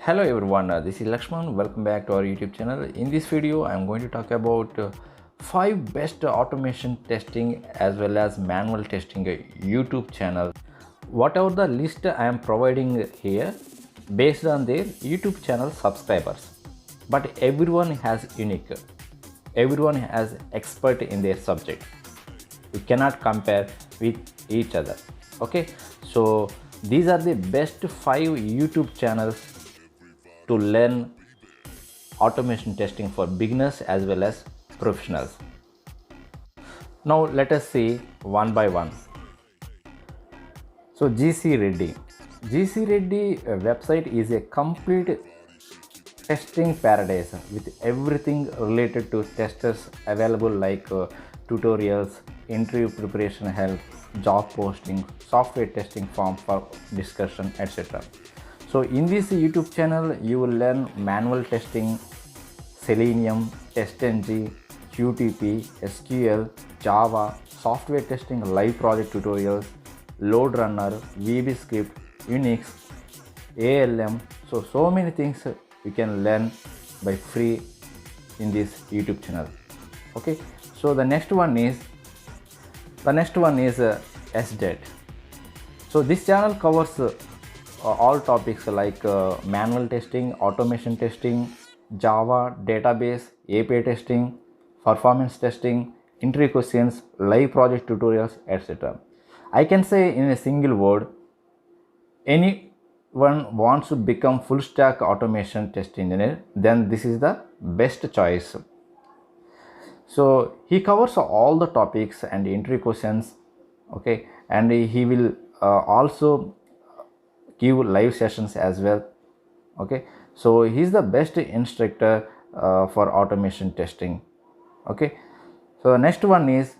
Hello everyone, this is Lakshman. Welcome back to our YouTube channel. In this video, I am going to talk about 5 best automation testing as well as manual testing YouTube channel. Whatever the list I am providing here based on their YouTube channel subscribers, but everyone has unique. Everyone has expert in their subject. You cannot compare with each other. Okay, so these are the best 5 YouTube channels to learn automation testing for beginners as well as professionals. Now let us see one by one. So GC Reddy website is a complete testing paradise with everything related to testers available like tutorials, interview preparation help, job posting, software testing form for discussion, etc. So in this YouTube channel, you will learn manual testing, Selenium, TestNG, QTP, SQL, Java, software testing, live project tutorials, load runner, VB script, Unix, ALM. So many things you can learn by free in this YouTube channel. Okay. So the next one is SDET. So this channel covers all topics like manual testing, automation testing, Java, database, API testing, performance testing, interview questions, live project tutorials, etc. I can say in a single word, anyone wants to become full stack automation test engineer, then this is the best choice. So he covers all the topics and interview questions, okay, and he will also give live sessions as well. Okay, so he's the best instructor for automation testing. Okay, so the next one is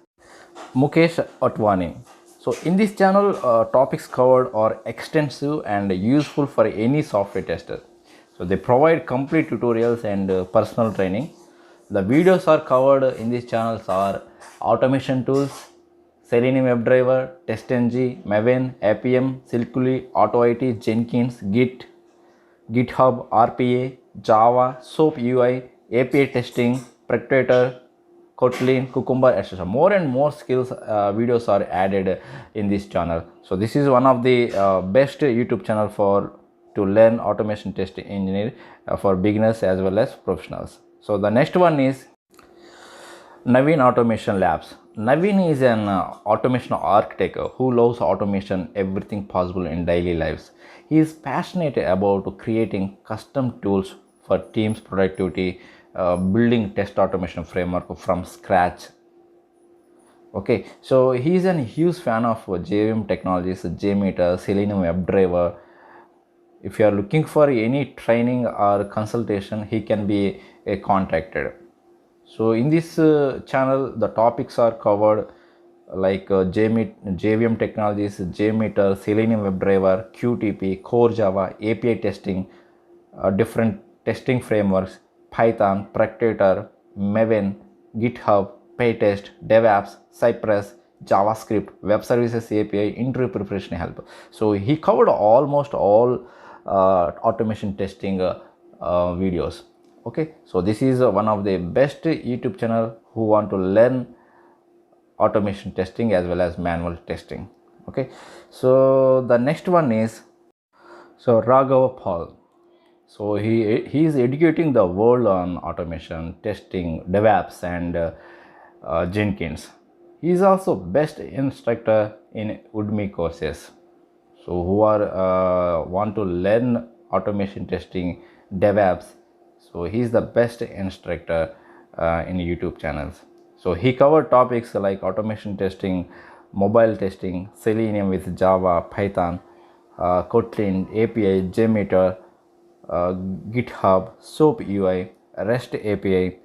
Mukesh Otwani. So in this channel, topics covered are extensive and useful for any software tester. So they provide complete tutorials and personal training. The videos are covered in these channels are automation tools, Selenium WebDriver, TestNG, Maven, APM, Silkly, AutoIT, Jenkins, Git, GitHub, RPA, Java, SOAP UI, API testing, Predator, Kotlin, Cucumber, etc. More and more skills videos are added in this channel. So this is one of the best YouTube channel to learn automation test engineer for beginners as well as professionals. So the next one is Naveen Automation Labs. Naveen is an automation architect who loves automation, everything possible in daily lives. He is passionate about creating custom tools for teams' productivity, building test automation framework from scratch. Okay, so he is a huge fan of JVM technologies, JMeter, Selenium WebDriver. If you are looking for any training or consultation, he can be contacted. So in this channel, the topics are covered like JVM technologies, JMeter, Selenium WebDriver, QTP, Core Java, API testing, different testing frameworks, Python, Predator, Maven, GitHub, PyTest, DevApps, Cypress, JavaScript, Web Services API, interview preparation help. So he covered almost all automation testing videos. Okay, so this is one of the best YouTube channel who want to learn automation testing as well as manual testing. Okay, so the next one is Raghav Pal. So he is educating the world on automation testing, DevApps, and Jenkins. He is also best instructor in Udemy courses. So who are want to learn automation testing, DevApps, so he is the best instructor in YouTube channels. So he covered topics like automation testing, mobile testing, Selenium with Java, Python, Kotlin, API, JMeter, GitHub, SOAP UI, REST API,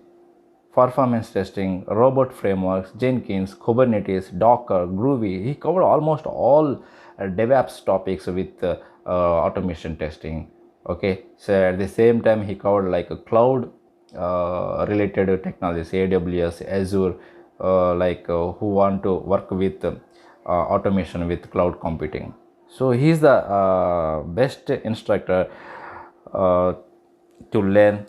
performance testing, robot frameworks, Jenkins, Kubernetes, Docker, Groovy. He covered almost all DevOps topics with automation testing. Okay, so at the same time he covered like a cloud related technologies, AWS, Azure, who want to work with automation with cloud computing. So he is the best instructor uh, to learn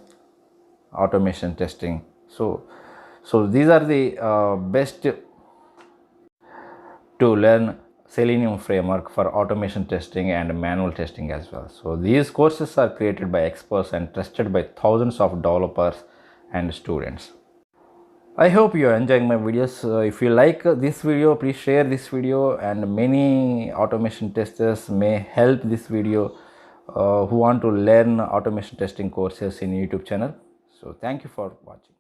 automation testing. So these are the best to learn Selenium framework for automation testing and manual testing as well. So these courses are created by experts and tested by thousands of developers and students. I hope you are enjoying my videos. If you like this video, please share this video, and many automation testers may help this video who want to learn automation testing courses in YouTube channel. So thank you for watching.